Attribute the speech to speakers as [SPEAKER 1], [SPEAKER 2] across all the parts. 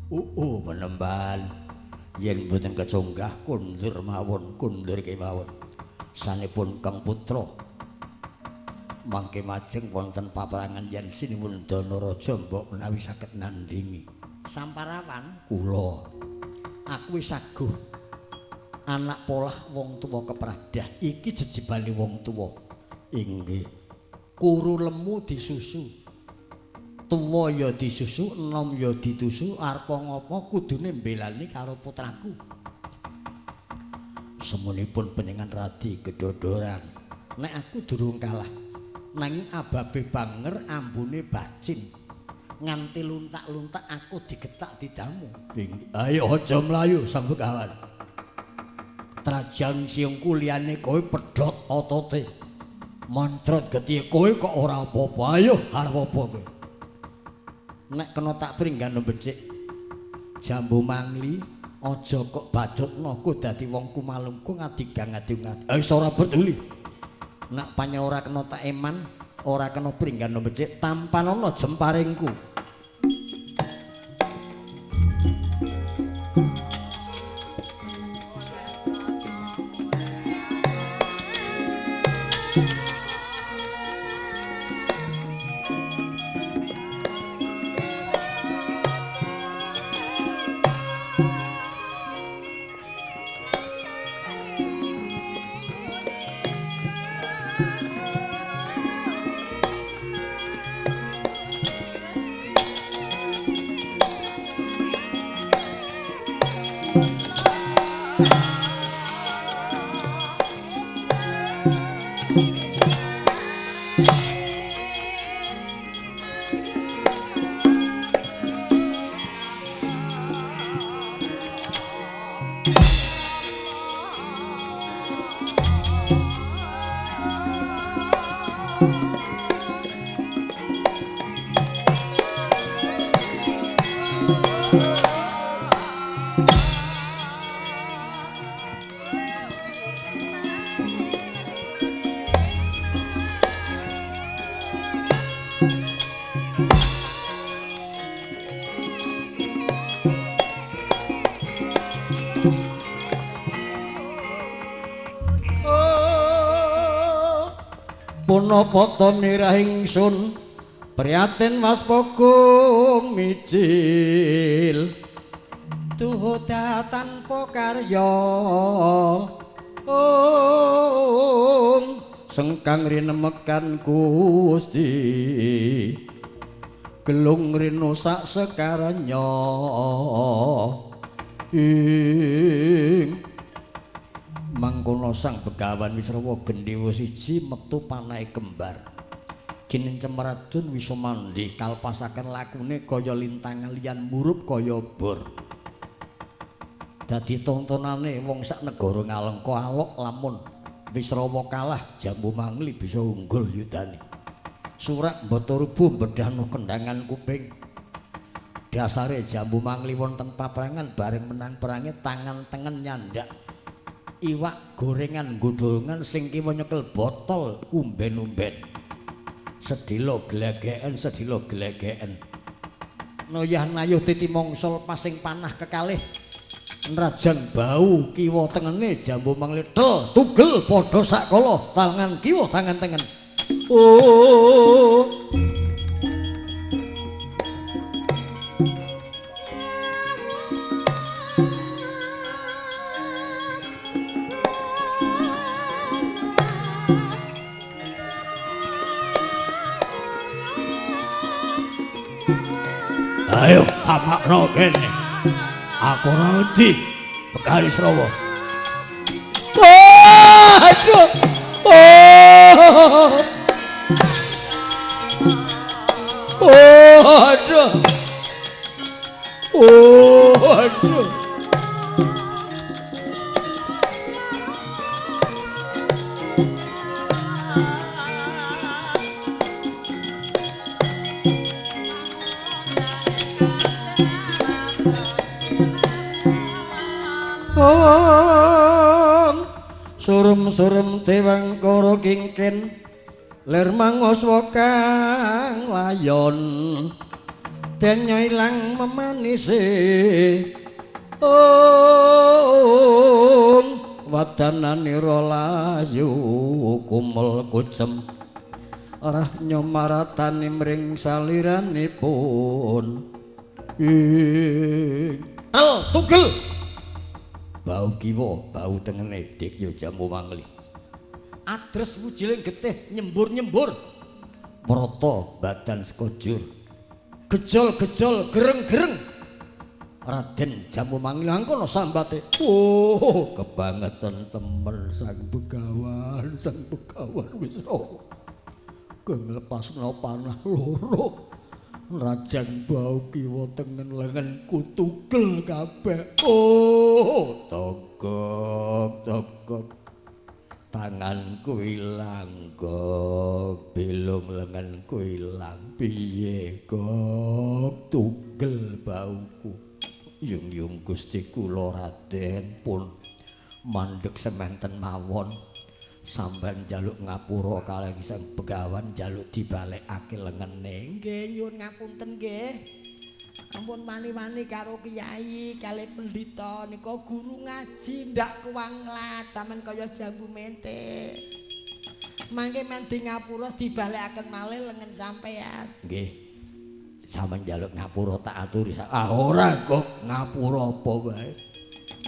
[SPEAKER 1] Penemban yen boten kecunggah kundur mawon kundur kemawon sanipun Kang Putra mangke majeng wonten paperangan yen sinuwun Danaraja mbok menawi saged nandhingi samparawan kula aku wis saguh anak polah wong tuwa kepradah iki jejebane wong tuwa inggih kuru lemu disusu tuwa ya disusu enom ya ditusu arep ngopo kudune mbelani karo putraku semunipun panjenengan radi kedodoran nek aku durung kalah nanging ababe banger ambune bacin nganti luntak-luntak aku digetak didamu ayo aja mlayu sambegawan trajan siungku liyane kowe pedhot otote mantrot getihe kowe kok ora apa-apa ayo arep apa kowe nek kena tak pringgano becik jambu mangli aja kok bacutno ku dadi wong kumalungku ngadigang ngadi-ngadi wis ora peduli nek panjen ora kena tak eman ora kena pringgano becik tampanana jemparingku Punapa nirahing sun priyatin Mas Pogung micil tuhuta tanpa karya sengkang rinemekan Gusti gelung rino sak sekaranya mangkono sang Begawan Wisrawa Gendhewa siji metu panahe kembar kinin Cemradun wisa mandhi kalpasaken lakune kaya lintang liyan murup kaya bor dadi tontonane wong sak negara ngalengka alok lamun Wisrawa kalah Jambu Mangli bisa unggul yudane surak Mbataruba bedhano kendangan kuping dasare Jambu Mangli wonten paprangan bareng menang perange tangan tengen nyandak iwak gorengan godhongan sing kiwa nyekel botol umben-umben sedilo glegeken noyah nayuh titi mongsol pasing panah kekalih nrajang bau kiwa tengene Jambu Mangli tel tugel padha sakala tangan kiwa tangan tengen ayo tamakno kene aku ora wedi Begawan Wisrawa aduh aduh surum-surum dewangkara kingkin lir manguswa kang layon Denyo ilang memanise wadananira layu kumul kucem arah nyomaratani mring saliranipun tugel bau kiwa bau tengene Dikya Jambu Mangli adres wujiling getih nyembur-nyembur prata badan sekojur gejol-gejol gereng-gereng Raden Jambu Mangli angkono sambate kebangetan temen Sang Begawan wis nglepasno panah loro rajang bau kiwa tengen lengenku tugel kabeh togok tanganku ilang kok belung lenganku ilang piye kok tugel bauku yung Gusti kula Raden pun mandheg semanten mawon sampeyan njaluk ngapura kalih Sang Begawan njaluk dibalekake lengene nggih nyuwun ngapunten nggih ampun wani-wani karo kiai kalih pendhita nika guru ngaji ndak kuwanglat sampean kaya jambu mente mangke men di ngapura dibalekaken malih lengen sampeyan nggih sampeyan njaluk ngapura tak aturi ora kok ngapura apa wae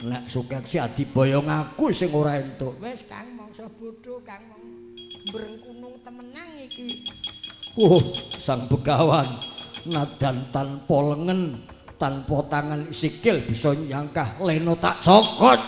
[SPEAKER 1] nek Sukèksi Adibaya ngaku sing ora entuk wis Kang mangsa bodho Kang mbrengkunung temenang iki Sang Begawan nadan tanpa lengen tanpa tangan sikil bisa nyangkah leno tak cokot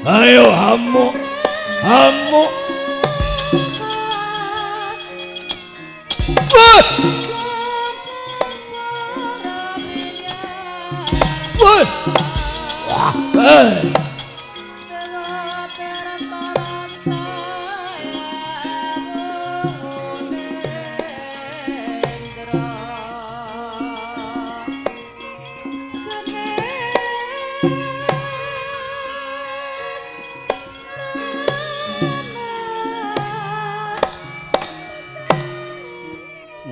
[SPEAKER 1] Ayo hamu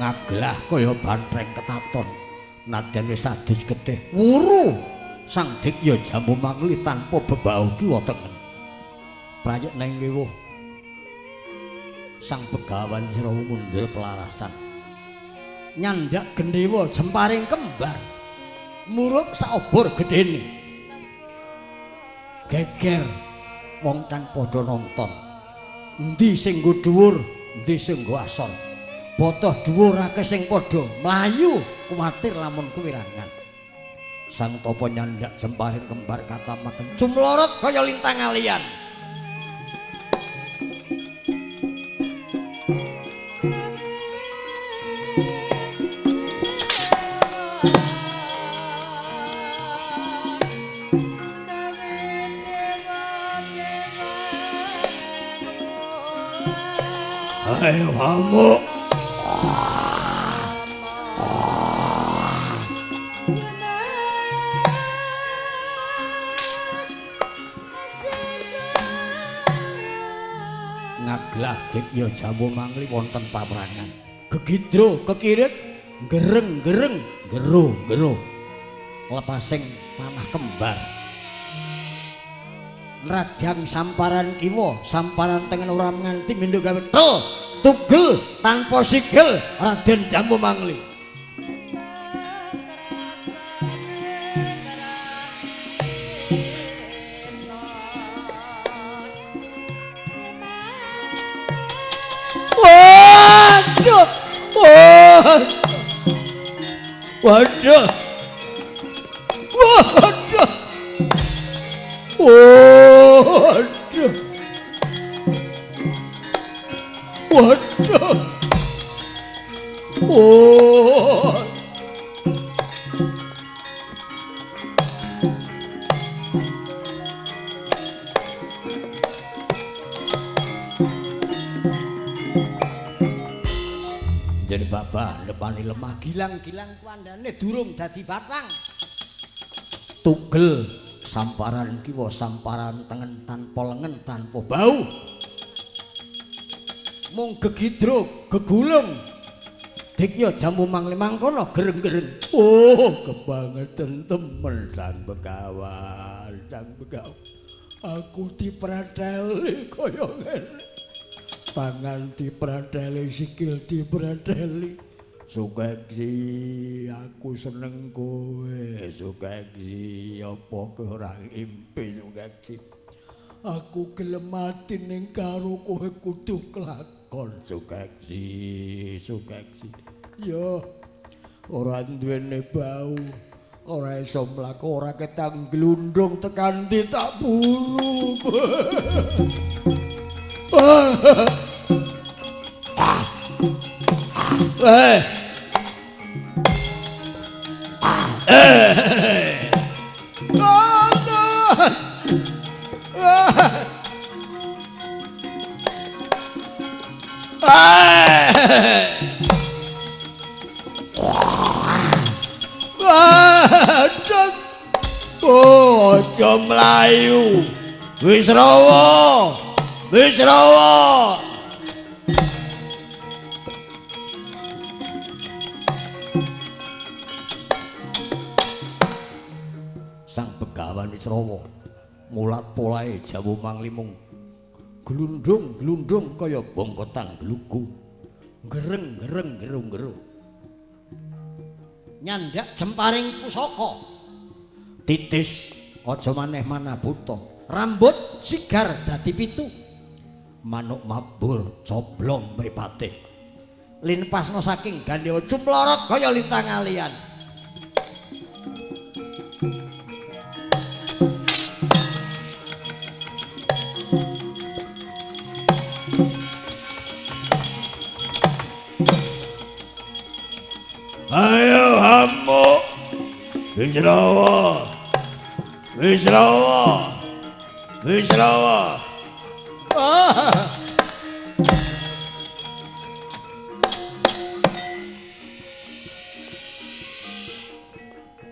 [SPEAKER 1] ngaglah kaya bantreng ketaton naden wis adus getih wuru Sang Dikya Jambu Mangli tanpa bebau kiwa tengen prayek nang ngewu Sang Begawan sira mundhul pelarasan nyandak gendhewa jemparing kembar murup saobor gedene geger wong kang padha nonton endi sing nggo dhuwur endi sing nggo asor botoh dhuwur akeh sing padha mlayu kuwatir lamun kuwirangan Sang Tapa nyandak jemparing kembar katamaken cumlorot kaya lintang alian ayo kamu ngaglah Dikya Jambu Mangli wonten paprangan gegidro kekirit gereng-gereng gero-gero lepasing panah kembar rajang samparan kiwa samparan tengen ora nganti mindho gawe tugel tanpa sikil Raden Jambu Mangli waduh waduh waduh waduh Dene babah lepani lemah gilang-gilang kuandane durung dadi batang. Tugel samparan kiwa samparan tengen tanpa lengen tanpa bau. Mung gegidro gegulung. Dik ya jamu mangli mangkono gereng-gereng. Oh, kebangetan temen Sang Begawan, Sang Begawan. Aku diprateli kaya ngene. Tangan diprateli, sikil diprateli. Sukèksi, aku seneng kowe. Sukèksi, apa kowe ora ngimpi Sukèksi? Aku gelem mati ning karo kowe kudu kelakon Sukèksi, Sukèksi. Ya, ora duwene bau, ora iso mlaku, ora ketang glundung tekan ndi tak buru. Oh, aja mlayu. Wis rawa. Wis rawa. Sang Begawan wis rawa. Mulat polahe jawu manglimung. Glundung-glundung kaya bongkotan glugu. Gereng-gereng gerung-gerung. Nyandak jemparing pusaka. Titis aja maneh manah buta. Rambut sigar dadi pitu. Manuk mabur coblong mripate. Linpasna saking gandewa cumlorot kaya lintang alian. Ayo hamu wis rawa. Wis rawa. Wis rawa.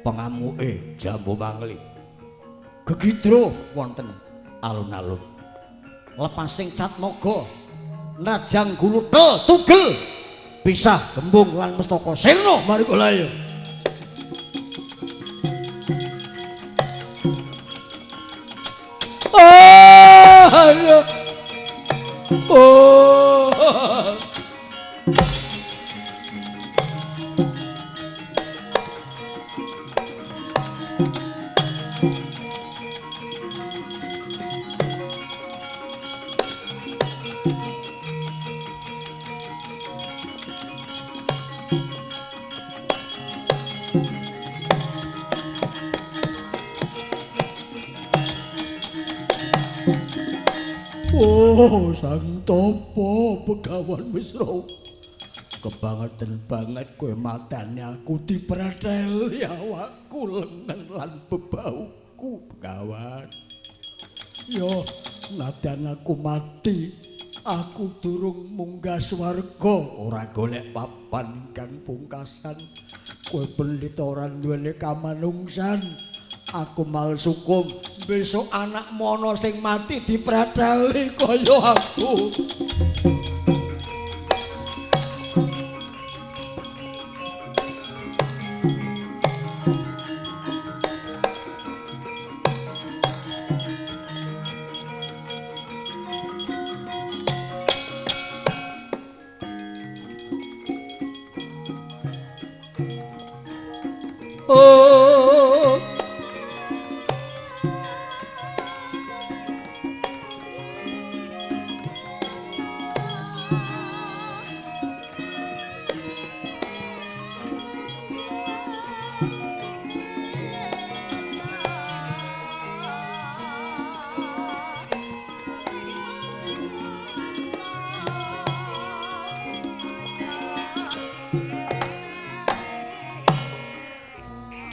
[SPEAKER 1] Pengamuke Jambu Mangli. Gegidro wonten alun-alun. Lepasing Catnaga Najang Guluthel tugel pisah Gembung lan Mustaka Sirna Margolaya. Oh, Sang Tapa Begawan wis rawa. Kebangetan banget kowe matane aku diprateli awakku lengen lan bebauku Begawan. Yo, nadan aku mati, aku durung munggah swarga, ora golek papan ingkang pungkasan. Kowe pendhita ora duweni kamanungsan. Aku mal sukum besok anak mono sing mati diprateli kaya aku. Oh,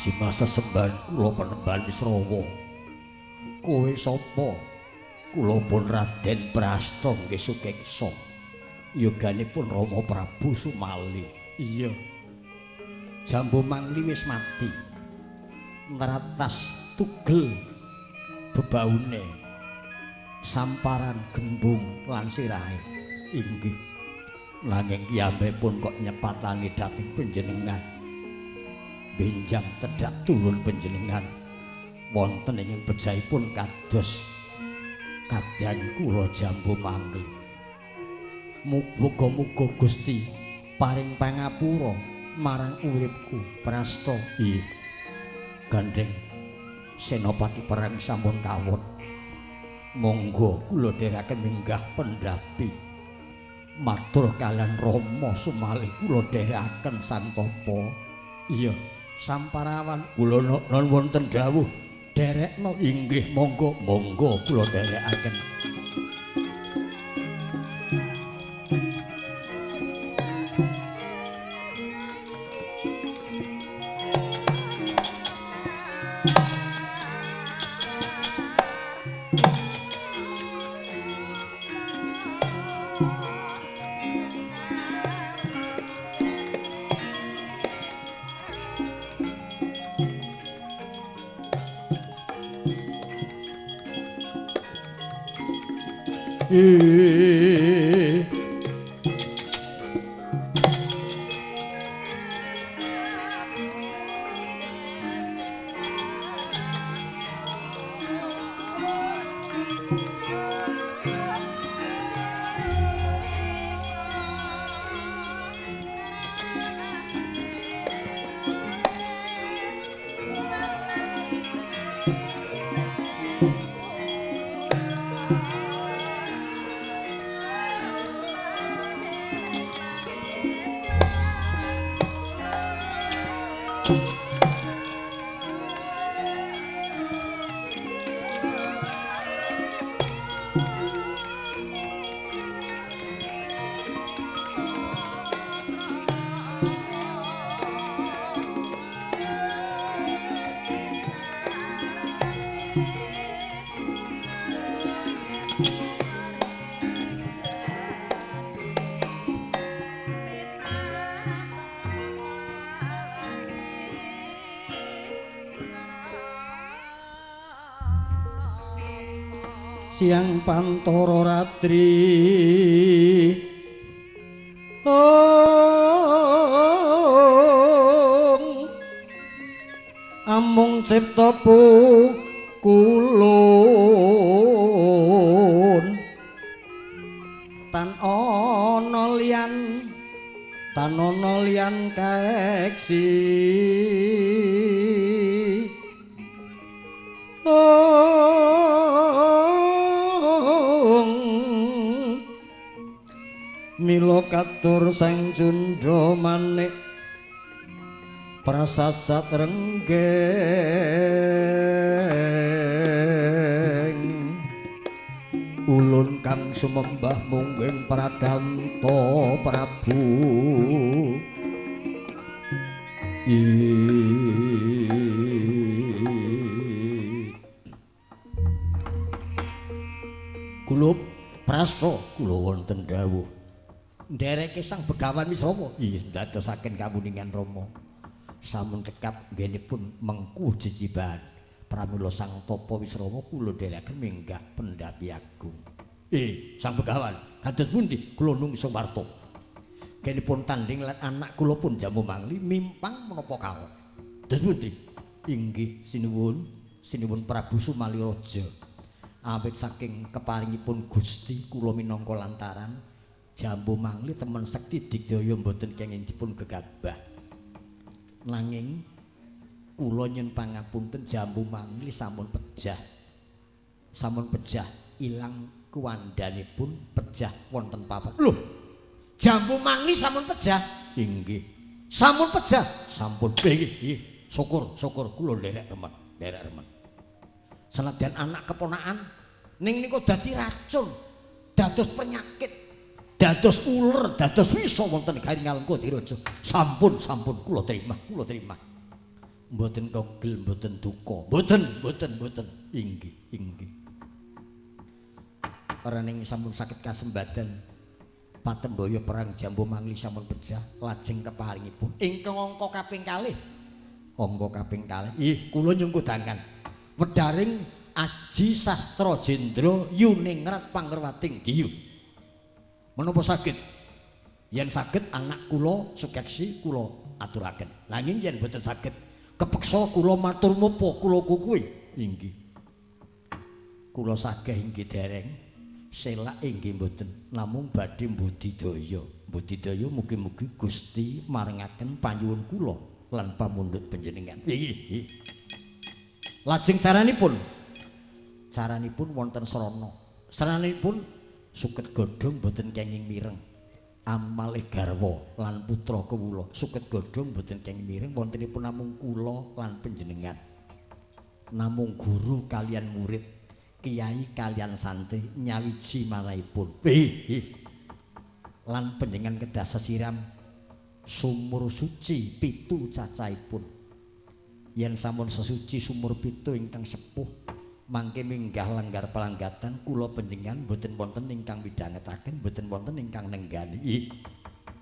[SPEAKER 1] di masa sembahan kula penemban wis rawa. Kowe sapa? Kula pun Raden Prasta nggih Sukeksa. yoganipun Rama Prabu Sumali. Iya. Jambu Mangli wis mati. Neratas tugel bebaune samparan gembung lan sirahe. Inggih. Nanging piyambakipun kok nyepatani dhateng panjenengan. Benjang tedhak turun panjenengan wonten ing bejahipun kados kadang kula Jambu Mangli. Muga-muga Gusti paring pangapura marang uripku prasta. Iya. Gandeng senopati perang sampun kawon. Monggo kula dherekaken minggah pendapi. Matur kalian Rama Sumali kula dherekaken santopo. Iya, samparawan kula non wonten dawuh derekno. Inggih, monggo kula dherekaken. Siang Pantoro Ratri amung cipta kulun tan ana liyan kaeksi mila katur sang Junda manik prasasat renggeng ulun kang sumembah mungging Pradanta Prabu kula prasta kula wonten dawuh ndereke sang Begawan Wisrawa. Iya, ndadosaken kamuningan Rama. Sampun cekap nggenipun mengku jejiban. Pramila sang Tapa Wisrawa kula nderekaken minggah pendapi agung. Sang Begawan, kados pundi kula nungsa warta. Nggenipun tanding lan anak kula pun Jambu Mangli mimpang menapa kawon. Kados pundi? Inggih sinuwun Prabu Sumali Raja. Awit saking keparingipun Gusti kula minangka lantaran Jambu Mangli temen sekti digdaya mboten kenging dipun gegabah. Nanging kula nyun pangapunten Jambu Mangli sampun pejah. Sampun pejah ilang kuwandanipun pejah wonten papan. Lho, Jambu Mangli sampun pejah. Inggih. Sampun pejah. Sampun nggih. Syukur kula nderek remen. Senadyan anak keponakan ning niku dadi racun, dados penyakit. Dados uler, dados wisa wonten garing Alengka Diraja. Sampun kula terima. Mboten kogel, mboten duka. Mboten. Inggih. Ora ning sampun saged kasembadan Patembaya perang Jambu Mangli sampun pejah lajeng keparingipun ingkang angka kaping kalih. Angka kaping kalih. Nggih, kula nyuwun kudangan. Wedharing Aji Sastra Jendra Yuningrat Panggerwating Diyu. Menapa saged? Yen saged anak kula sukeksi kula aturaken. Nanging yen boten saged kepeksa kula matur menapa kula kukuwi. Inggih. Kula sageh inggih dereng. Selak inggih mboten namung badhe budidaya. Budidaya mugi-mugi Gusti maringaken panyuwun kula lan pamundhut panjenengan. Nggih. Lajeng caranipun wonten srana. Saranipun suket godhong boten kenging mireng. Amalih garwa lan putra kewula suket godhong boten kenging mireng wontenipun namung kula lan panjenengan. Namung guru kalian murid. Kiai kalian santri nyawiji manahipun. Lan panjenengan kedah sesiram sumur suci 7 cacahipun. Yen sampun sesuci sumur 7 ingkang sepuh mangke minggah langgar palanggatan kula panjenengan boten wonten ingkang midhangetaken, boten wonten ingkang nenggani.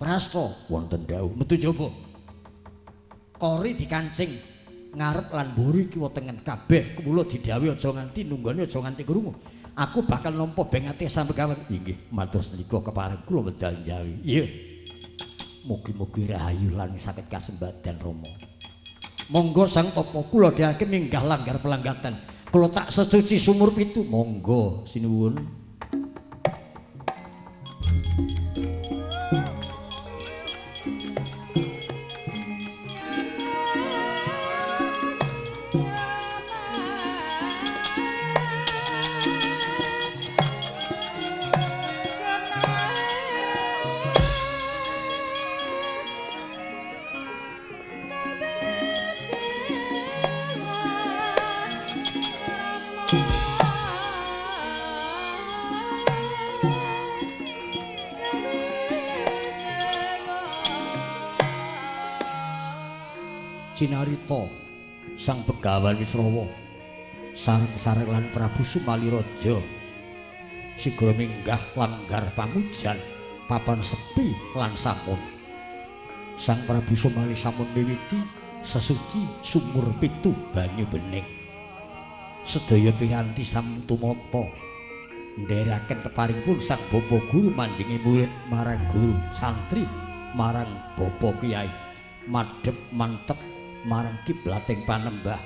[SPEAKER 1] Prasta wonten dawuh metu jaba. Kori dikancing ngarep lan mburi kiwa tengen kabeh kula didhawuhi aja nganti nunggone aja nganti krungu. Aku bakal nampa beng ati sampe gawen. Inggih, matur senika kepareng kula medal njawi. Iya. Mugi-mugi rahayu lan saged kasembadan Rama. Monggo sang tapa kula dhewe minggah langgar pelanggatan. Kula tak sesuci sumur 7. Monggo sinuwun. Cinarita sang Begawan Wisrawa sareng-sareng lan Prabu Sumaliraja sigra minggah langgar pamujan papan sepi lan sampun sang Prabu Sumali sampun miwiti sesuci sumur 7 banyu bening sedaya piranti sang tumata ndherekaken peparingipun sang bapa guru manjingi murid marang guru santri marang bapa kiai madhep mantep marang kiblating panembah.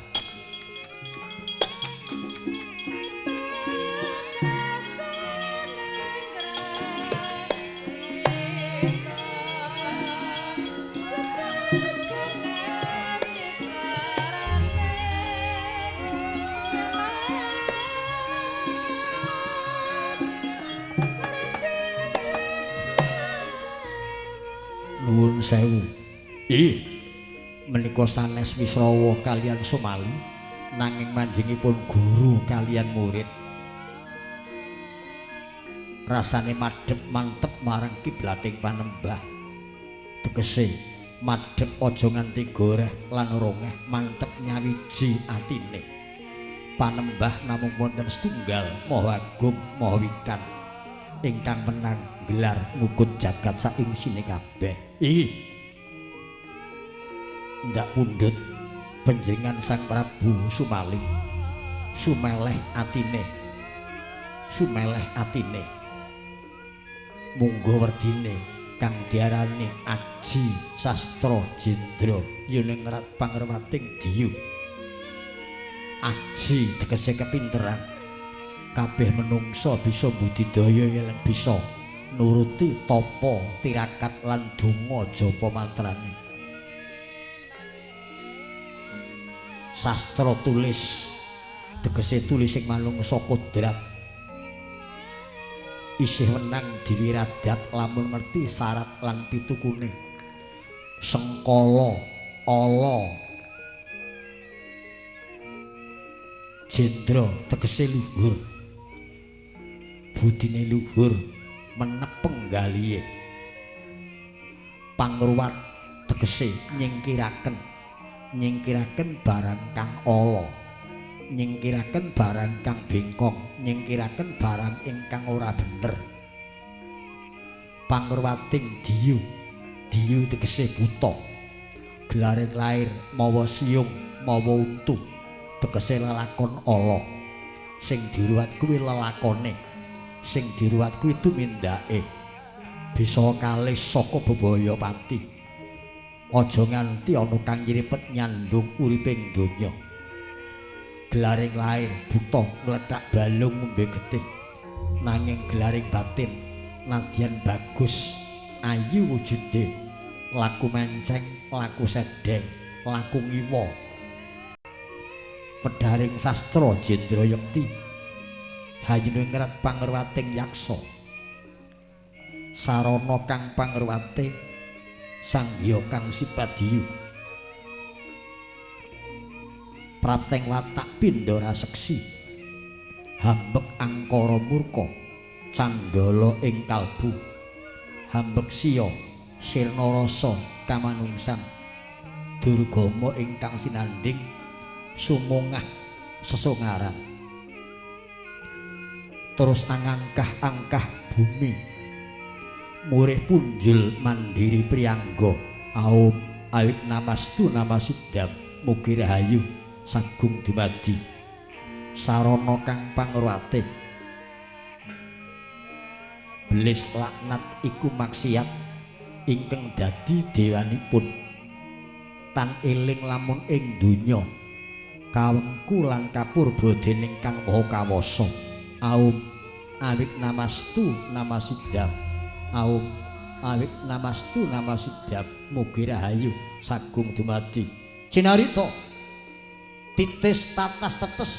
[SPEAKER 1] Nuwun sewu. Menika sanes Wisrawa kalian Sumali nanging manjingipun guru kalian murid rasane madhep mantep marang kiblating panembah tegese madhep aja nganti goreh lan rongeh mantep nyawiji atine panembah namung wonten setunggal Maha Agung Maha Wikan ingkang menang gelar ngukut jagat saing sine kabeh. Ndak pundhut panjenengan Sang Prabu Sumali sumeleh atine munggo werdine kang diarani Aji Sastra Jendra Yuningrat Panggerwating Diyu. Aji tegese kepinteran kabeh menungsa bisa budidaya yen bisa nuruti tapa tirakat lan donga japa mantrane. Sastra tulis tegese tulis sing manungsa kodrat isih wenang diwiradat lamun ngerti syarat lan pitukune. Sengkala ala Jendra tegese luhur budine luhur menep penggalihe pangruwat tegese nyingkiraken barang kang ala nyingkiraken barang kang bengkong nyingkiraken barang ingkang ora bener Pangurwating Diyu. Diyu tegese buta. Gelaring lair mawa siung mawa untu tegese lelakon ala. Sing diruwat kuwi lelakone. Sing diruwat kuwi tumindake. Bisa kalih saka bebaya pati. Aja nganti ana kang nyiripet nyandung uriping donya. Gelaring lair buta ngletak balung ngombe getih. Nanging gelaring batin nadyan bagus ayu wujude. Laku menceng, laku sedeng, laku ngiwa. Pedharing sastra Jendra Yekti. Hayune ngrat pangruwating yaksa. Sarana kang pangruwate Sang Hyang Kang Sipadiyu. Prateng watak pindha raseksi. Hambek angkara murka, candala ing kalbu. Hambek siya sirna rasa kamanungsan. Durgama ingkang sinanding sumungah sesungaran. Terus angangkah-angkah bumi. Murih punjul mandiri priyangga. Aum awit namastu namasidam. Mugi rahayu sagung dumadi. Sarana kang pangruwate. Belis laknat iku maksiat ingkang dadi dewanipun. Tan eling lamun ing donya kawengku lan kapurba dening Kang Maha Kawasa. Aum awit namastu namasidam. Aum awit namastu namasidam. Mugi rahayu sagung dumadi. Cinarita titis tatas tetes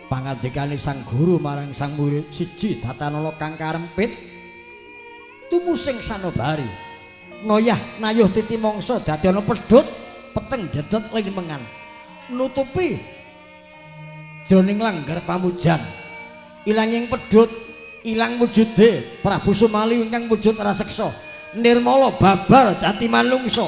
[SPEAKER 1] pangandikane sang guru marang sang murid siji datanala kang karempit tumusing sanobari noyah nayuh titi mangsa dadi ana pedhut peteng dedet limengan nutupi jroning langgar pamujan ilanging pedhut ilang wujude Prabu Sumali ingkang wujud raseksa nirmala babar dadi manungsa.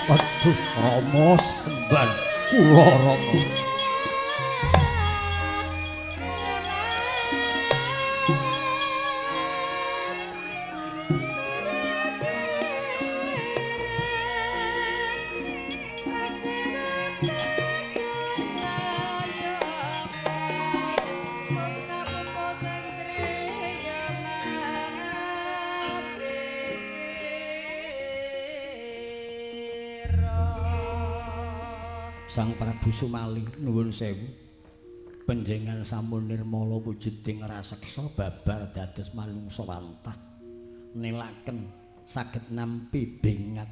[SPEAKER 1] Aduh Rama semban kula Rama. Sang Prabu Sumali nuwun sewu panjenengan sampun nirmala wujuding raseksa babar dados manungsa wantah nelaken saged nampi bengat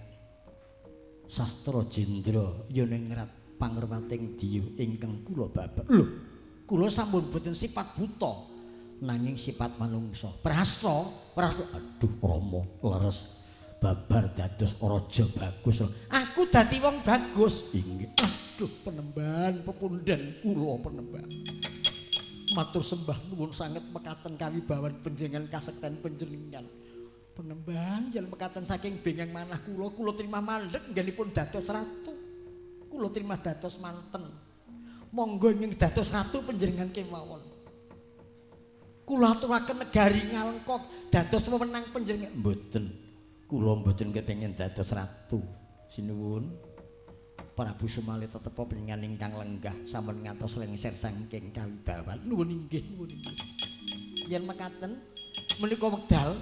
[SPEAKER 1] sastra Jendra Yoningrat pangruwating Diyu ingkang kula babar. Lho, kula sampun boten sifat buta nanging sifat manungsa. Prasta, aduh Rama leres babar dados raja bagus. Aku dadi wong bagus. Inggih. Aduh penemban pepundhen kula penemban. Matur sembah nuwun sanget mekaten kawibawan panjenengan kasekten panjenengan. Penemban yen mekaten saking bengeng manah kula trimah mandheg nggenipun dados ratu. Kula trimah dados manten. Monggo ing dados ratu panjenengan kemawon. Kula aturaken negari Ngalengka dados wewenang panjenengan. Mboten. Kula mboten kepengin dados ratu. Sinuwun. Prabu Sumali tetep panjenengan ingkang lenggah sampun ngantos lengser saking kawibawan. Nuwun inggih, nuwun inggih. Yen mekaten menika wekdal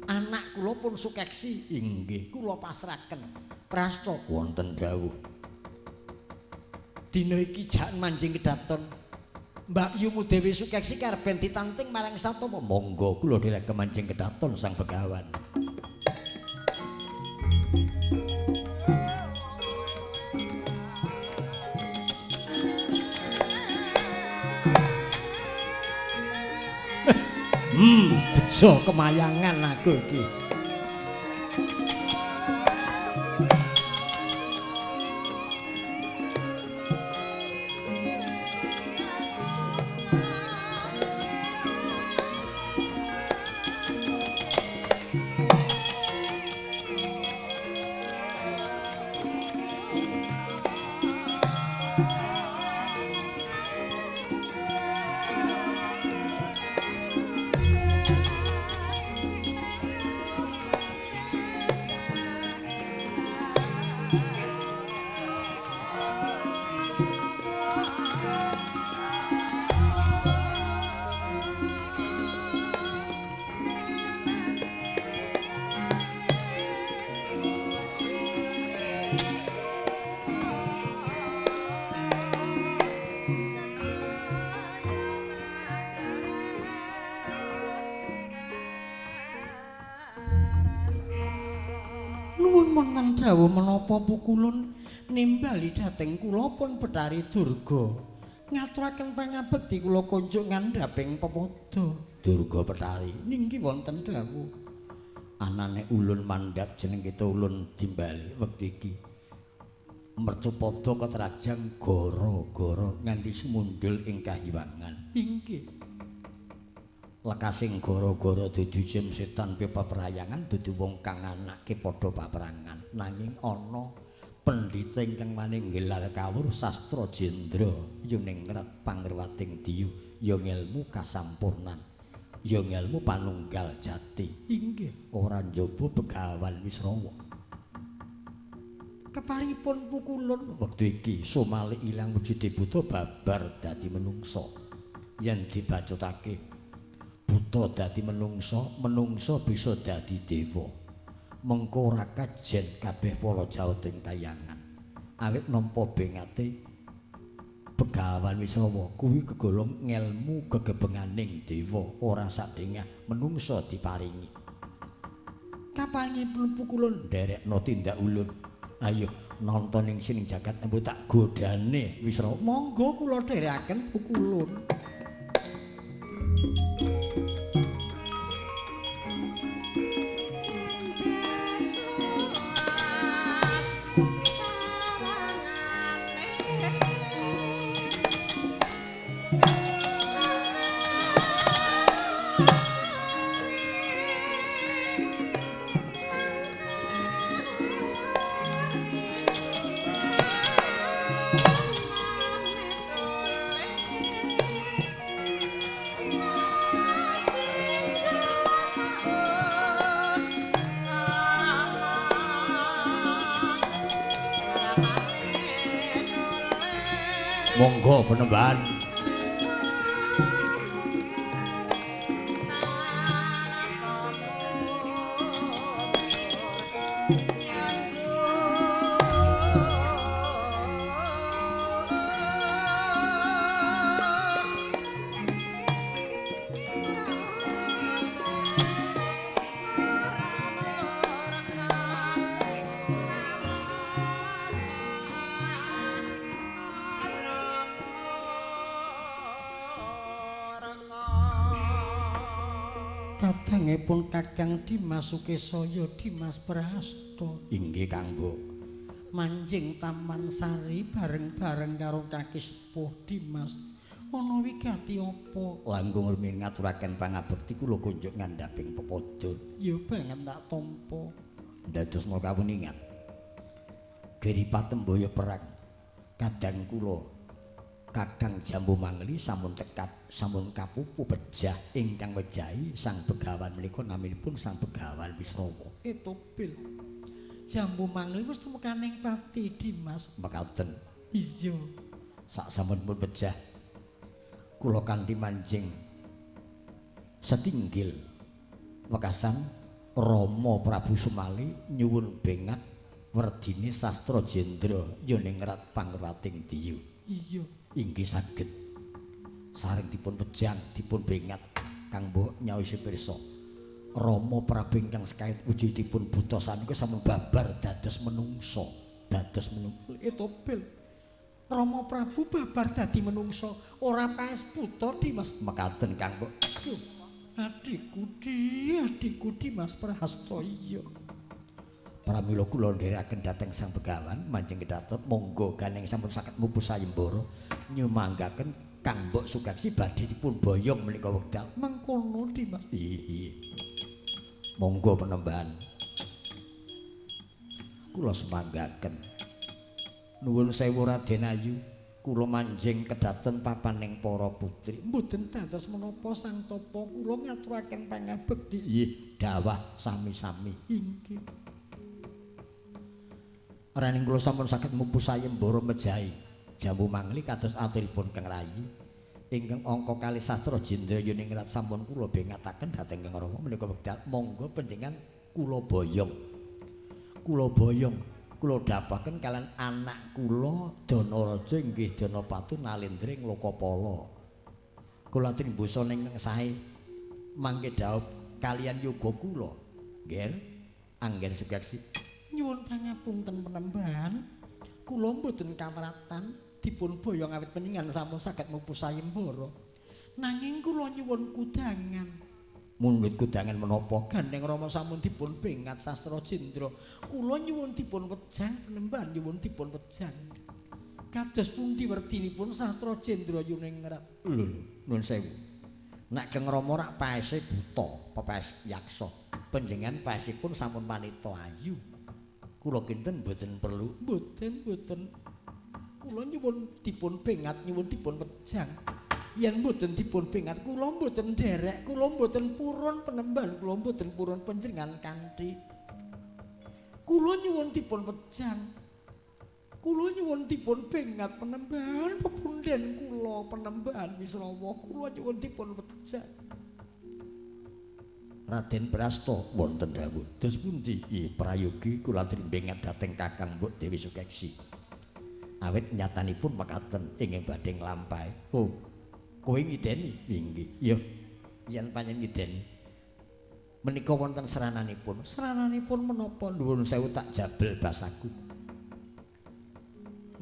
[SPEAKER 1] anak kula pun sukeksi. Inggih, kula pasrahaken. Prasta wonten dawuh. Dina iki jak manjing kedaton. Mbak Yumu Dewi Sukeksi karben ditanting marang Satama. Monggo kula derek kemanjing kedaton Sang Begawan. Bejo kemayangan aku iki. Wonten dawuh menapa pukulun nimbali dhateng kula pun Betari Durga ngaturaken pangabekti kula kunjuk ngandhaping pepodo. Durga Betari ninggi wonten dawuh anane ulun mandhap jeneng kita ulun timbali wektu iki mercupada ketrajang gara-gara nganti sumundul ing kahiwangan. Inggih. Lekasing gara-gara dudu jim setan peperangan dudu wong kang anake padha paperangan nanging ana pendhita ingkang maninggelar kawruh sastra jendra yuningrat pangrwating diyu ya ngelmu kasampurnan ya ngelmu panunggal jati. Inggih ora njaba Begawan Wisrawa. Keparipun pukulun wektu iki somali ilang wujude buta babar dadi menungsa yen dibacutake buta dadi menungsa, menungsa bisa dadi dewa. Mengko ora kajen kabeh para jaut ing tayangan. Awit nampa bengate Begawan Wisrawa kuwi kegolong ngelmu gegebenganing dewa, ora sadengah menungsa diparingi. Kapanipun pukulun nderekno tindak ulun. Ayo nonton ing sining jagat empu tak godane Wisrawa. Monggo kula dherekaken pukulun. Monggo penemban. Kadangipun Kakang Dimas Sukesaya Dimas Prahasta. Inggih Kang Mbok. Manjing Taman Sari bareng-bareng karo kaki sepuh Dimas. Ana wigati apa? Langkung rumiyin ngaturaken pangabekti kula kunjuk ngandhaping pepodo. Ya banget tak tampa. Dadosna kawuningan. Giripatemboya perang kadang kula Kakang Jambu Mangli sampun cekap sampun kapupu pejah ingkang wejahi Sang Begawan menika naminipun Sang Begawan Wisrawa. Bil. Jambu Mangli wis tumekaning pati Dimas. Mekaten. Iya. Sak sampunipun pejah kula kanthi manjing setinggil wekasan Rama Prabu Sumali nyuwun bengat werdine sastra jendra yuningrat pangrating diyu. Iya. Inggih saged sareng dipun pejang dipun bengat Kang Mbok nyawise pirsa Rama Prabu ingkang sekait wujudipun buta sanika sampun babar dados menungsa itu bil Rama Prabu babar dadi menungsa ora paes buta Dimas mekaten Kang Mbok. Adikku Mas Prastoya. Pramila kula ndherekaken dhateng Sang Begawan manjing kedaton monggo ganeng sampun saged mupus sayembara nyumanggaken Kang Mbok Sugesti badhe dipun boyong menika wekdal. Mangkono Dimas. Iya. Monggo penembahan. Kula semanggaken. Nuwun sewu Raden Ayu. Kula manjing kedaton papaning para putri. Mboten dados menapa Sang Tapa kula ngaturaken pangabekti. Nggih, dawah sami-sami. Inggih. Raning kula sampun saged mupus sayembara mejahi Jambu Mangli kados aturipun Kang Rayi. Ingkang angka kalih sastra Jendra Yuningrat sampun kula bengataken dhateng Kang Rama menika wekdal monggo panjenengan kula boyong. Kula dapaken kalian anak kula Danaraja inggih Danapatu Nalendring Lokapala. Kula trimbusa ning sae mangke dhaup kalian yoga kula. Nggih, Anggen Sugesti. Nyuwun pangapunten penembahan. Kula mboten kameratan dipun boyong awit panjenengan sampun saged mupus sayembara. Nanging kula nyuwun kudangan. Mundhut kudangan menapa Gandeng Rama sampun dipun bengat sastra Jendra. Kula nyuwun dipun wejang penembahan nyuwun dipun wejang. Kados pundi wertinipun sastra Jendra Yuningrat. Lho, nuwun sewu. Nek Kang Rama rak paese buta, pepaes yaksa. Panjenengan paesipun sampun wanita ayu. Kula kinten mboten perlu. Mboten. Kula nyuwun dipun bengat nyuwun dipun wejang. Yen mboten dipun bengat kula mboten nderek, kula mboten purun penembahan, kula mboten purun panjenengan kanthi. Kula nyuwun dipun wejang. Kula nyuwun dipun bengat penembahan pepunden kula penembahan Wisrawa, kula nyuwun dipun wejang. Raden Brasta wonten dawuh. Dos pundi? Prayogi kula trimbengat dhateng Kakang Mbok Dewi Sukesi. Awit nyatanipun mekaten ingin badhe nglampahi. Oh, kowe ngideni? Inggih. Ya, yen panjenengan ngideni. Menika wonten serananipun. Serananipun menapa? Nuwun sewu tak jabel basaku.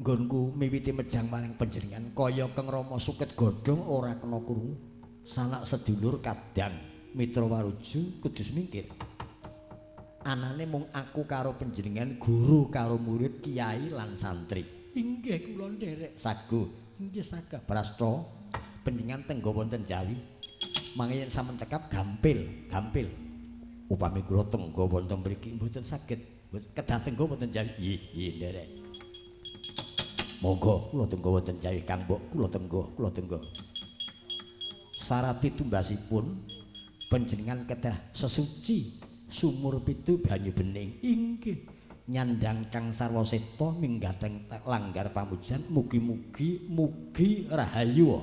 [SPEAKER 1] Nggonku miwiti mejang maring panjenengan kaya Kang Rama Suket Godhong ora kena krungu. Sanak sedulur kadang mitra waruju kudus mingkir. Anane mung aku karo panjenengan guru karo murid kiai lan santri. Inggih kula nderek sagu. Inggih sagah Brasta. Panjenengan tenggo wonten Jawi. Mangke yen sampun cekap gampil. Upami kula tenggo wonten mriki mboten saged. Kedah tenggo wonten Jawi. Nggih, nderek. Monggo kula tenggo wonten Jawi Kang Mbok, kula tenggo. Syarat pitumbasipun panjenengan kedah sesuci sumur pitu banyu bening. Inggih. Nyandang Kang Sarwa Seta minggateng langgar pamujan mugi rahayu.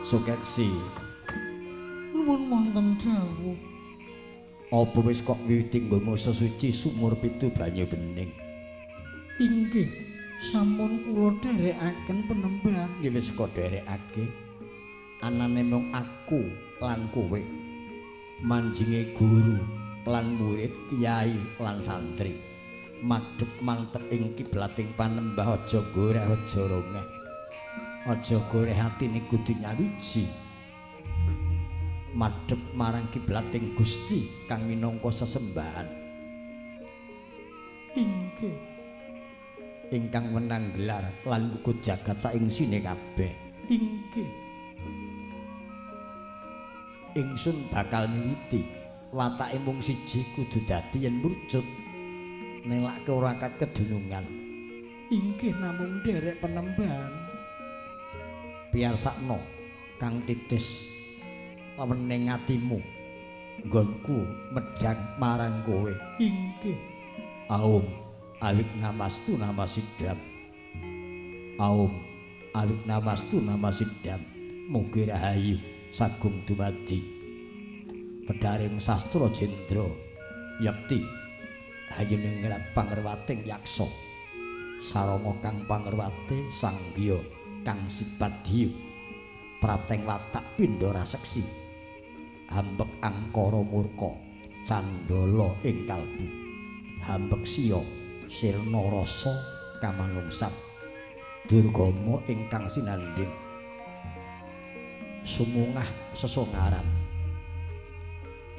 [SPEAKER 1] Sukesi. Nuwun wonten dawuh. Apa wis kok wiwiti nggonmu sesuci sumur pitu banyu bening? Inggih, sampun kula dherekaken penembahan. Nggih wis kok dherekake. Anane mung aku lan kowe. manjinge guru lan murid kiai lan santri madhep mantep ing kiblating panembah aja goreh aja rongeh aja goreh atine kudu nyawiji madhep marang kiblating Gusti kang minangka sesembahan inggih ingkang menang gelar lan uga jagat saingsine kabeh inggih ingsun bakal miwiti watake mung siji kudu dadi yen murjut nelake ora kat kedunungan inggih namung nderek penemban piyarsakno kang titis wening atimu nggonku medhang marang kowe inggih aum awik namastu namasidam aum awik namastu namasidam mugi rahayu sagung dumadi Pedharing sastra Jendra yakti hayune ngrat pangerwating yaksa sarana kang pangerwate sanggiya kang sipat diyu prateng watak pindha raseksi hambek angkara murka candala ing kalbu hambek siya sirna rasa kamanungsat durgama ingkang sinanding sumungah sesongaran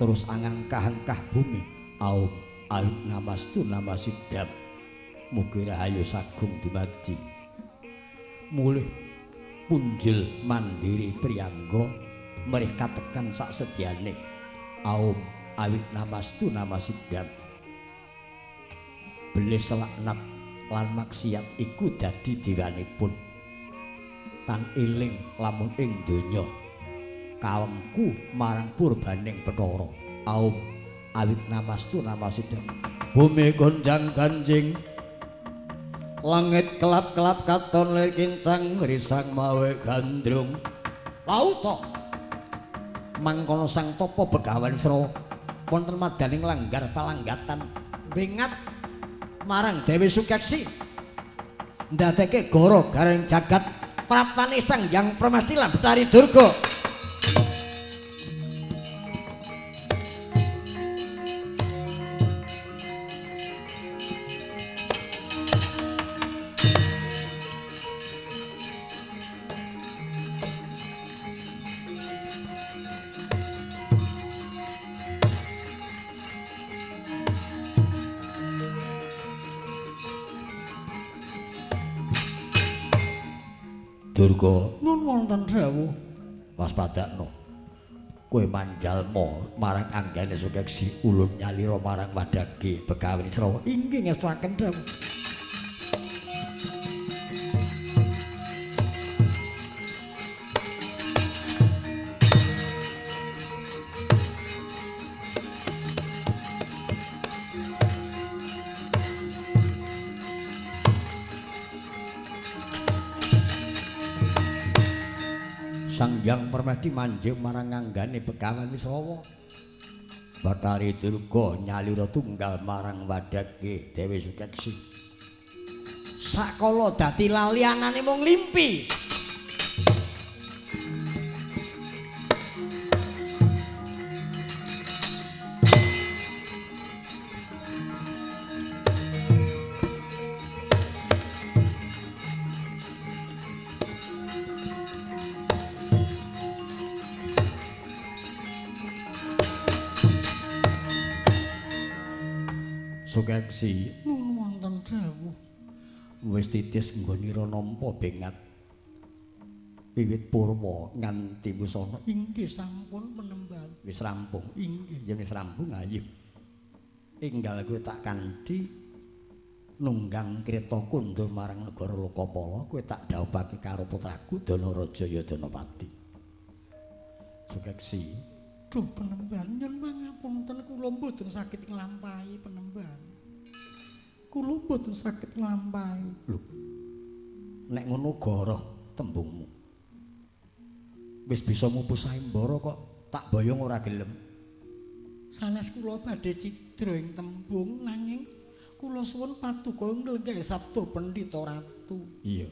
[SPEAKER 1] terus angangkah-angkah bumi aum awik namastu namasidam mugi rahayu sagung dumadi mulih punjul mandiri priyangga merih katekan sak sedyane aum awik namastu namasidam belis laknat lan maksiat iku dadi dewanipun tan eling lamun ing donya kawengku marang purbaning Bathara aum awit namastu namasidam bumi gonjang ganjing langit kelap-kelap katon lir kincang risang mawe gandrung lauta mangkono sang topo begawan sra wonten madaning langgar palanggatan bengat marang Dewi Sukeksi ndadeke goro gareng jagat praptane Sang Hyang Permati lan Betari Durga Durga nun wonten rawuh waspadakno kowe manjalma marang anggane Sukeksi ulun nyalira marang wadage Begawan Srawa inggih ngestakaken dawuh Sang Hyang Permati manjing marang anggane Begawan Srawa Betari Durga nyalira tunggal marang wadage Dewi Sukeksi sakala dadi lali anane mung limpi Sukeksi nun wonten dawuh wis titis nggonira nampa bengat wiwit purwa nganti wusana inggih sampun penemban wis rampung inggih yen wis rampung ayo enggal kowe tak kanthi nunggang kreta kundha marang negara Lokapala kowe tak dhawuhake karo putraku Danaraja Yadanapati Sukeksi duh penemban yen pangapunten kula mboten saged nglampahi penemban kula mboten saged nglampahi lho nek ngono goroh tembungmu wis bisa mupu sayembara kok tak boyong ora gelem sanes kula badhe cidra ing tembung nanging kula suwun paduka nglenggah sabda Pendhita Ratu iya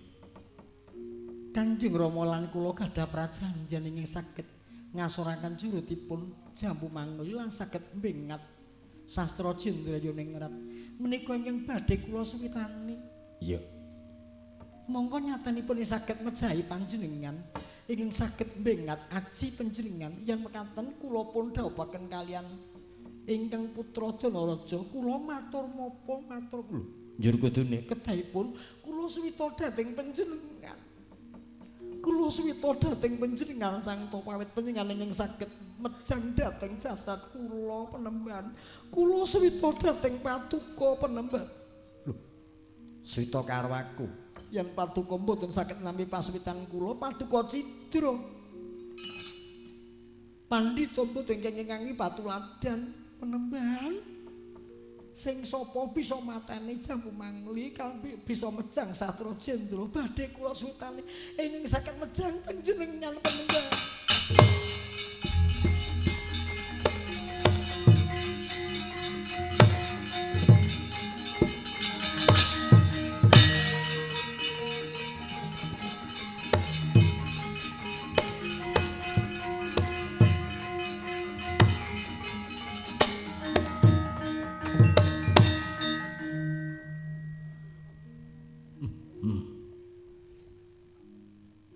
[SPEAKER 1] Kanjeng Rama lan kula gadah prajanjen ingkang saged
[SPEAKER 2] ngasuraken jurutipun Jambu Mangli lan saged mbengat sastra Jendrayaningrat menika ingkang badhe kula suwitani.
[SPEAKER 1] Iya.
[SPEAKER 2] Monggo nyatanipun saged mejahi panjenengan ingkang saged mbengat aji panjenengan yen mekaten kula pun dhawuhaken kalian ingkang putra Danaraja kula matur mapa matur kula.
[SPEAKER 1] Njur kudune
[SPEAKER 2] Kedahipun kula suwita dhateng panjenengan. Kula suwita dhateng panjenengan sang pawit panjenengan ingkang saged mejang dhateng jasad kula penemban. Kula suwita dhateng patuko penemban.
[SPEAKER 1] Lho. Suwita karo aku.
[SPEAKER 2] Yen patuko mboten saged nampi pasuwitan kula patuko cidra. Pandhita mboten kenging patuladan penemban. Sing sapa bisa mateni Jambu Mangli kalbi bisa mejang sastra Jendra badhe kula suwitani ing saged mejang panjenengan penemban.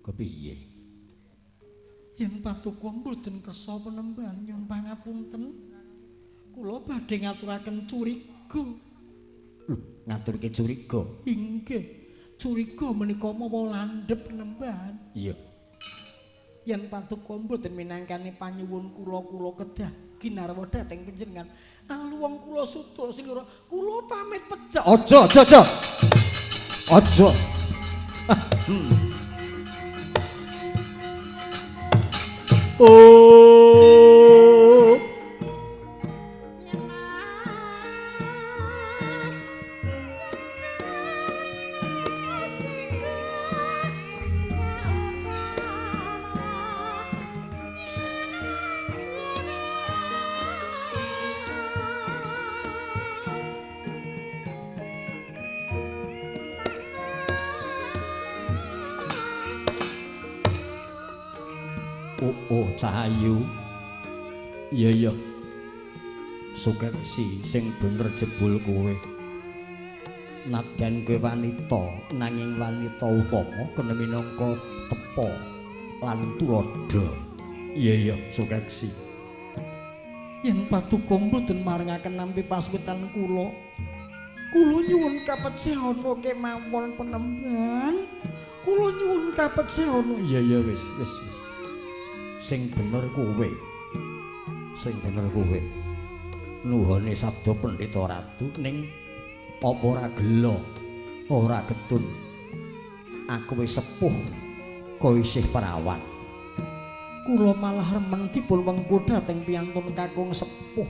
[SPEAKER 1] Kepiye?
[SPEAKER 2] Yen patuko mboten kersa penemban nyuwun pangapunten. Kula badhe ngaturaken curiga.
[SPEAKER 1] Lho, ngaturke curiga.
[SPEAKER 2] Inggih, curiga menika mawa landhep penemban.
[SPEAKER 1] Iya.
[SPEAKER 2] Yen patuko mboten minangkani panyuwun kula kedah ginarwa dhateng panjenengan. Aluwung kula suda sing ora kula pamit pejak.
[SPEAKER 1] Aja. Aja. Oh. Oh, Cahayu. Iya. Sukeksi sing bener jebul kowe. Nadyan kowe wanita nanging wanita utama kena minangka tepa lan tuladha. Iya, Sukeksi.
[SPEAKER 2] Yen patuko mboten maringaken nampi pasuwitan kula nyuwun kapecihana kemawon penemban. Kula nyuwun kapecihana.
[SPEAKER 1] Iya, wis. Sing bener kowe. Nuhone sabda Pendhita Ratu ning apa ora gelo, ora getun. Aku wis sepuh, kowe isih perawan.
[SPEAKER 2] Kula malah remen dipun wengku dhateng piyantun kakung sepuh.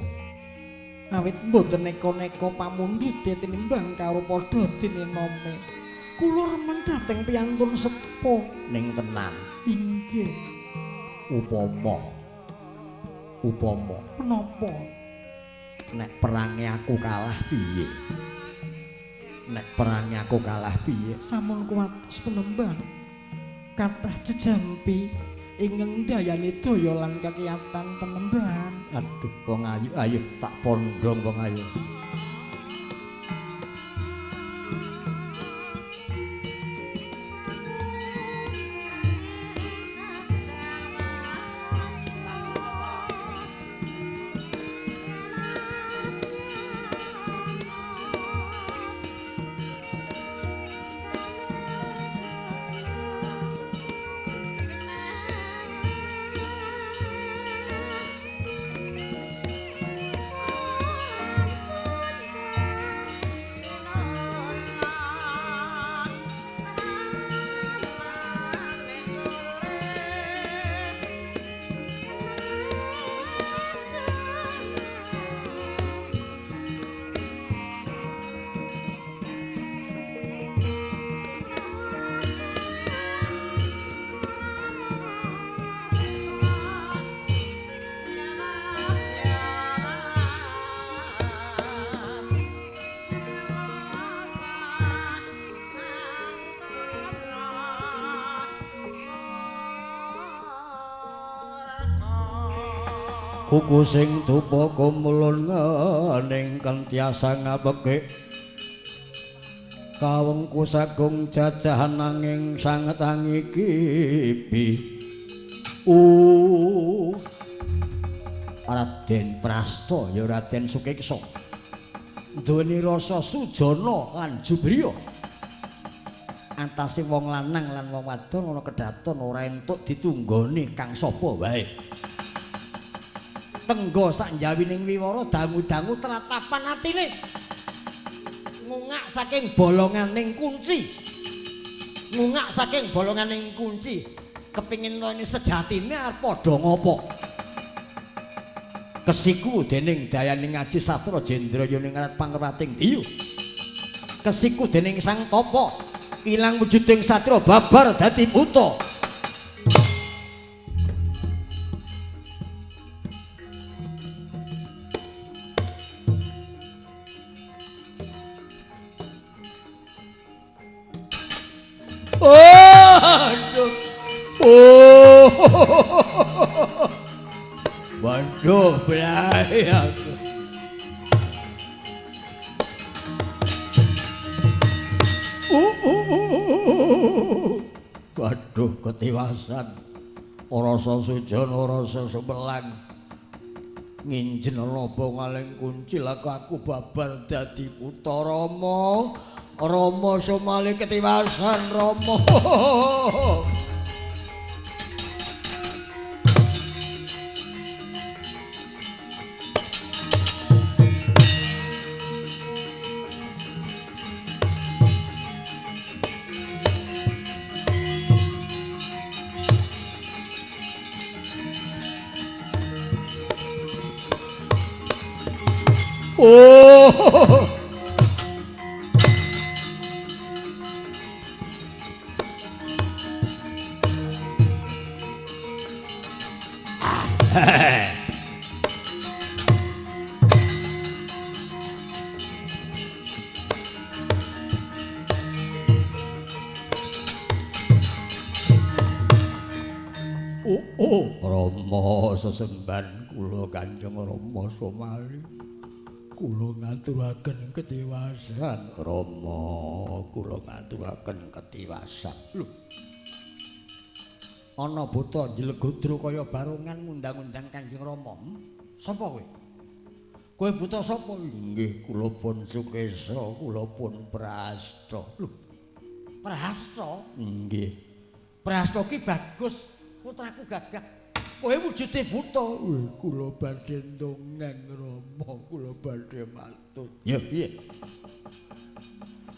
[SPEAKER 2] Awit mboten neka-neka pamundhute tinimbang karo padha dinenome. Kula remen dhateng piyantun sepuh
[SPEAKER 1] Ning tenan.
[SPEAKER 2] inggih.
[SPEAKER 1] Upama
[SPEAKER 2] Menapa?
[SPEAKER 1] Nek perange aku kalah piye?
[SPEAKER 2] Sampun kuwatos penemban. Kathah jejampi ingkang dayani daya lan kakiyatan penemban.
[SPEAKER 1] Aduh, wong ayu tak pondhong wong ayu. kuku sing dupa kumulun ning kentiasa ngabekik kawengku sagung jajahan nanging sanget tangi kibi Raden Prasta ya Raden Sukeksa duweni rasa sujana lan jubriya antase wong lanang lan wong wadon ana kedaton ora entuk ditunggoni kang sapa wae tenggo sak njawining wiwara dangu-dangu tratapan atine ngungak saking bolonganing kunci ngungak saking bolonganing kunci kepingin noni sejatine arep padha ngopo kesiku dening dayaning ngaji sastra Jendrayuningrat Pangrating Diyu kesiku dening sang topo ilang wujuding satria babar dadi buta waduh bahaya waduh ketiwasan rasa sujana rasa semelang nginjen napa ngaling kunci laku aku babar dadi putra Rama Rama somali ketiwasan Rama Rama sesemban kula Kanjeng Rama Somali kula ngaturaken ketiwasan Rama kula ngaturaken ketiwasan lho ana buta jlegodro kaya barongan ngundang-undang Kanjeng Rama sapa kowe kowe buta sapa nggih kula pun Sukesa kula pun Prasta lho Prasta nggih Prasta ki bagus putraku gagah kowe wujude buta kula badhe ndongeng Rama kula badhe matur ya piye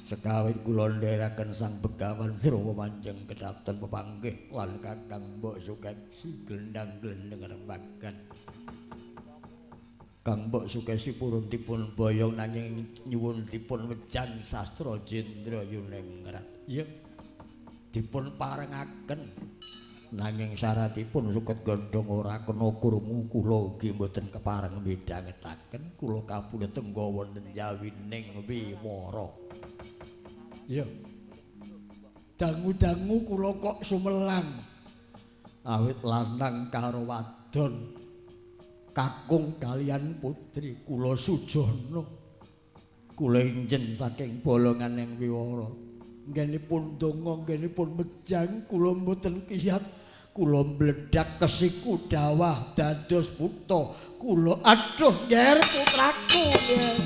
[SPEAKER 1] sekawit kula ndherekaken Sang Begawan Srawa manjeng kedaton pepanggih lan Kakang Mbok Sukesi glendang-glendeng rembagan Kang Mbok Sukesi purun dipun boyong nanging nyuwun dipun wejan sastra Jendrayuningrat ya dipun parengaken nanging syaratipun suket gondhong ora kena krungu kula ugi mboten kepareng midhangetaken kula kapundhut tenggawa wonten njawining wiwara ya dangu-dangu kula kok sumelang awit lanang karo wadon kakung kalian putri kula sujana kula injen saking bolonganing wiwara nggenipun donga nggenipun mejang kula mboten kiyat kula mbledak kesiku dawah dados buta kula aduh nger putraku nger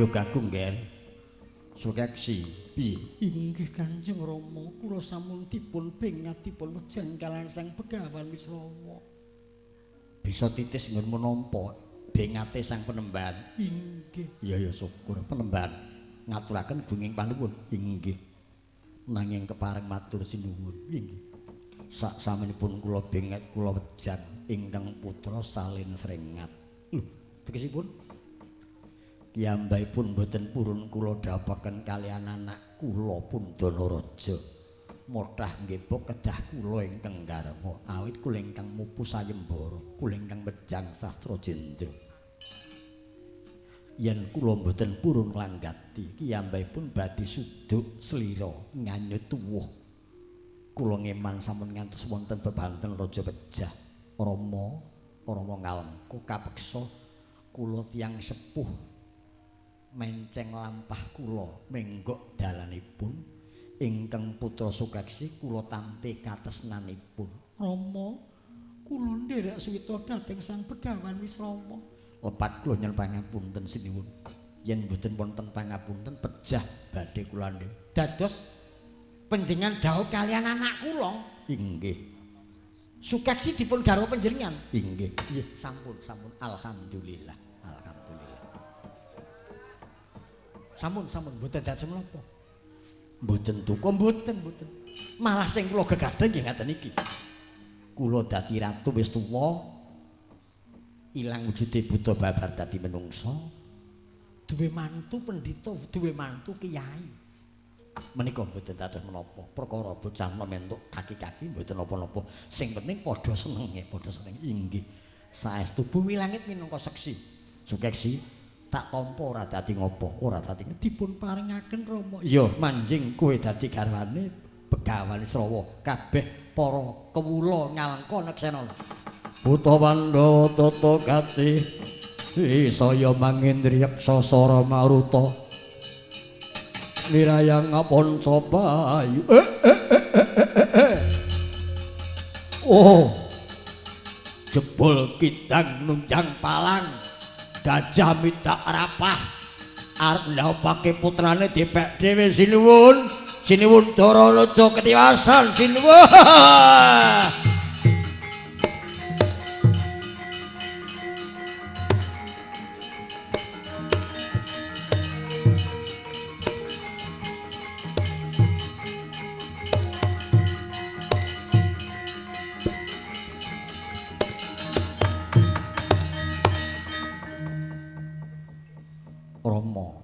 [SPEAKER 1] Lho Kakung Gen. Sukeksi piye?
[SPEAKER 2] Inggih Kanjeng Rama, kula sampun dipun bengatipun wejang kaliyan Sang Begawan Wisrawa.
[SPEAKER 1] Bisa titis nggon menapa bengate Sang Penemban?
[SPEAKER 2] Inggih.
[SPEAKER 1] Ya syukur Penemban ngaturaken bunging panuwun. Inggih. Nanging kepareng matur sinuwun. Inggih. Sak samenipun kula benget kula wejang ingkang putra salin srengat. Lho, tegesipun piyambakipun boten purun kula dhapaken kaliyan anak kula Pundanaraja. Mothah nggepok kedah kula ingkang garwa awit kula ingkang mupu sayembara, kula ingkang wejang sastra jendra. Yen kula boten purun langgati, piyambakipun badhe suduk slira nganyut tuwuh. Kula ngeman sampun ngantos wonten bebanten Raja Wejah. Rama ngalengka kapeksa kula tiyang sepuh menceng lampah kula menggok dalanipun ingkang putra Sukeksi kula tampi katresnanipun.
[SPEAKER 2] Rama, kula nderek suwita dhateng Sang Begawan Wisrawa.
[SPEAKER 1] Lepat kula nyuwun pangapunten sinuwun. Yen boten wonten pangapunten pejah badhe kula nderek.
[SPEAKER 2] Dados panjenengan dawuh kaliyan anak kula.
[SPEAKER 1] Inggih.
[SPEAKER 2] Sukeksi dipun garwa panjenengan.
[SPEAKER 1] Inggih. Nggih, sampun. Alhamdulillah. Sampun mboten dados menapa. Mboten duka mboten. Malah sing kula gegadhen nggih ngaten iki. Kula dadi ratu wis tuwa. Ilang wujude buta babar dadi menungsa. Duwe mantu pendhita, duwe mantu kiai. Menika mboten dados menapa. Perkara bocah mentuk kaki-kaki mboten napa-napa. Sing penting padha seneng. Inggih. Saestu bumi langit minangka seksi. Sukeksi tak tampa ora dadi ngopo, ora dadi
[SPEAKER 2] Dipun paringaken Rama.
[SPEAKER 1] Ya manjing kowe dadi garwane Begawan Wisrawa. Kabeh para kewula ngalengka neksena. Buta Pandhawa tata gati saya mangendriyak sasara maruta. Nirayang Panca Bayu. Oh. Jebul kidang nunjang palang. Gajah midak rapah. Arep ndhaupake putrane dipek dhewe sinuwun. Sinuwun Daranaja ketiwasan sinuwun. Rama,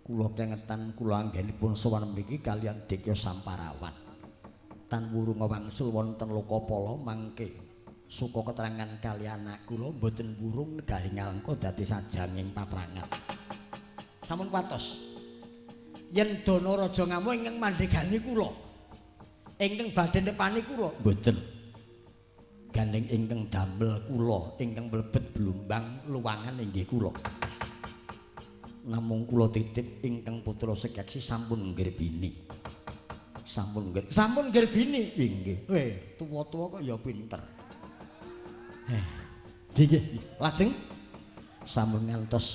[SPEAKER 1] kula kengetan kula anggenipun sowan mriki kaliyan Dekya Samparawan. Tan wurung wangsul wonten Lokapala mangke suka keterangan kaliyan anak kula mboten wurung negari ngalengka dadi sajanging paprangan. Sampun patos. Yen Danaraja ngamu ingkang mandhegani kula, ingkang badhe nepani kula, mboten. Gandeng ingkang damel kula, ingkang mlebet blumbang luwangan inggih kula. Namung kula titip ingkang putra Sukeksi sampun nggerbini. Sampun nggerbini. Inggih. Tuwa-tuwa kok ya pinter. Nggih. Lajeng sampun ngantos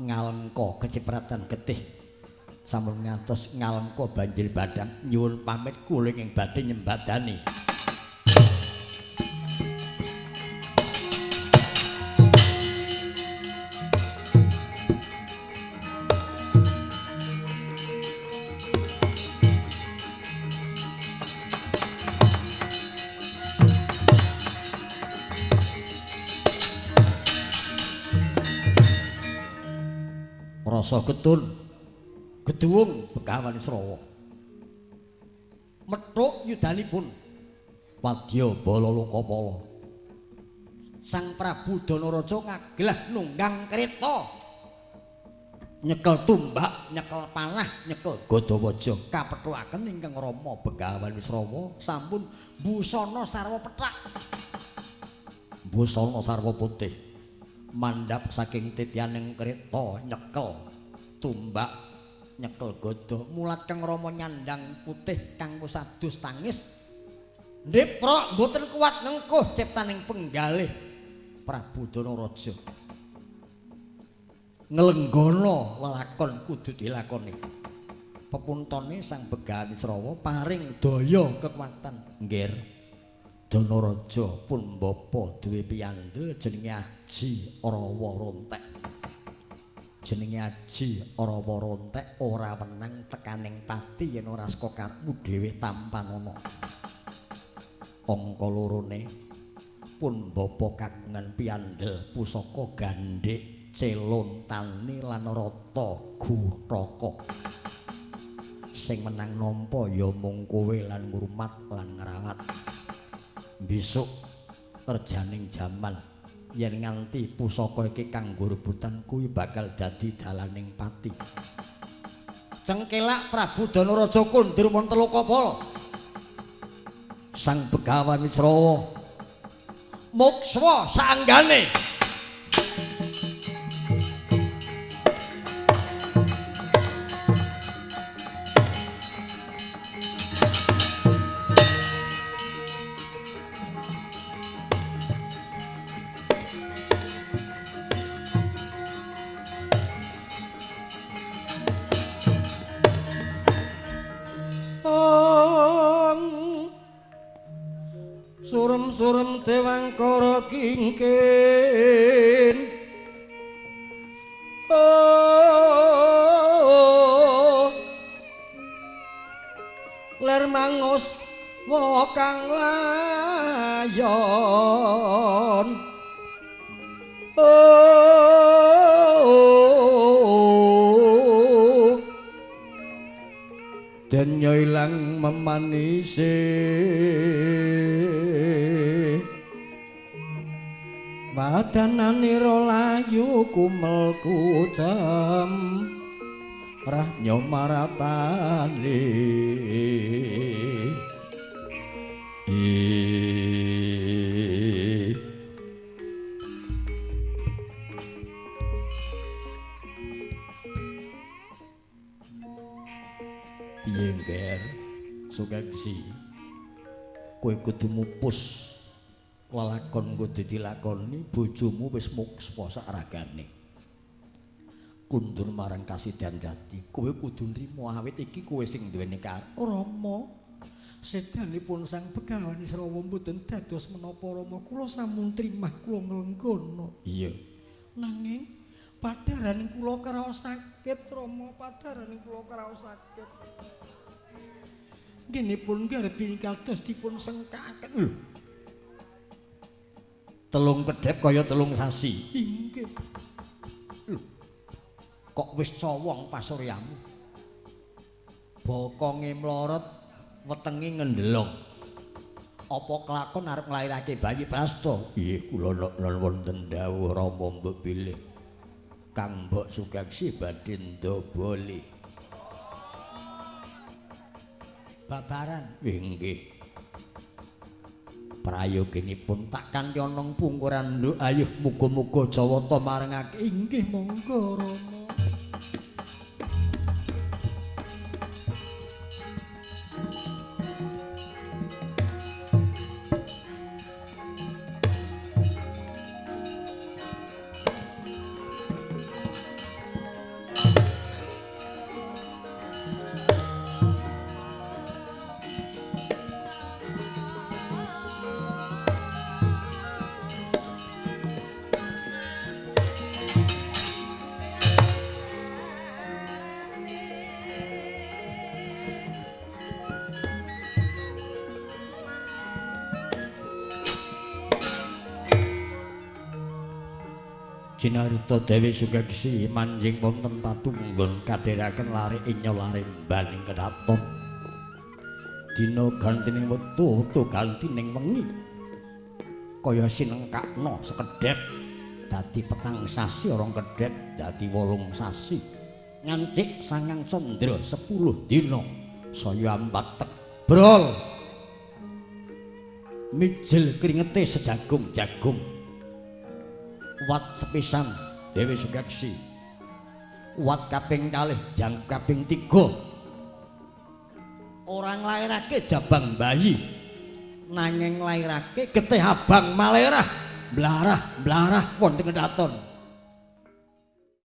[SPEAKER 1] ngalengka kecipratan getih. Sampun ngantos ngalengka banjir badang nyuwun pamit kula ing badhe nyembadani. Rasa geduwung Begawan Wisrawa. Methuk yudanipun wadya bala Lokapala. Sang Prabu Danaraja ngaglah nunggang kreta. Nyekel tumbak, nyekel panah, nyekel Gadawaja kapethukaken ingkang Rama Begawan Wisrawa sampun busana sarwa pethak. Busana sarwa putih. Mandhap saking tityaning kreta nyekel tumbak nyekel gada mulat kang Rama nyandang putih kang musadus tangis ndepra mboten kuat nengkuh ciptaning penggalih Prabu Danaraja nglenggono lelakon kudu dilakoni. Pepuntone Sang Begawan Wisrawa paring daya kekuatan. Nggir. Danaraja pun bapa duwe piyandel jenenge Aji Arawa Rontek. Jenenge Aji Arawa Rontek ora wenang tekaning pati yen ora saka karepmu dhewe tampanana. Angka lorone pun bapa kagungan piyandel pusaka gandhik celontani lan rata guraka. Sing menang nampa ya mung kowe lan ngurmat lan ngrawat. Besok terjaning jaman yen nganti pusaka iki kanggo rebutan kuwi bakal dadi dalaning pati. Cengkelak Prabu Danaraja kondur mon telu kapal. Sang Begawan Wisrawa mukswa sanggane.
[SPEAKER 2] Surem dewangkara kingkin ler mangus wa kang layon den ilang memanise wadananira layu kumel kucem rah nyomaratane
[SPEAKER 1] piye ngger Sukèksi kowe kudu mupus lelakon kudu dilakoni bojomu wis mukswa sakragane kundur marang Kasidan Jati kowe kudu nrimo awit iki kowe sing duweni karep
[SPEAKER 2] Rama sedanipun Sang Begawan Wisrawa mboten dados menapa Rama kula sampun trimah kula nglenggono
[SPEAKER 1] iya
[SPEAKER 2] nanging padharaning kula kraos sakit Rama padharaning kula kraos sakit nggih garbi kados dipun sengkakaken lho
[SPEAKER 1] telung kedhep kaya telung sasi.
[SPEAKER 2] Inggih.
[SPEAKER 1] Kok wis cowong pasuryamu. Bokonge mlorot, wetenge ngendelong. Apa kelakon arep nglairake bayi prasta? Nggih, kula nek wonten dawuh Rama mbok bilih. Kang Mbok Sukèksi badhe ndoboli. Babaran. Nggih. Prayoginipun tak kanthi ana pungkuran nduk ayuh muga-muga Jawata marengake
[SPEAKER 2] inggih monggo Rama.
[SPEAKER 1] Jinarita Dewi Sukèksi manjing wonten patunggon kadheraken lare inya laremban ing kedaton. Dina gantining wektu gantining wengi. Kaya sinengkakna sekedhep dadi petang sasi orang kedhep dadi 8 sasi. Ngancik sangang candra 10 dina saya ambatek brol. Mijil kringete sejagung-jagung. Wat sepisan Dewi Sukèksi wat kaping kalih jang kaping 3 orang lairake jabang bayi nanging lairake getih abang malerah blarah wonten kedaton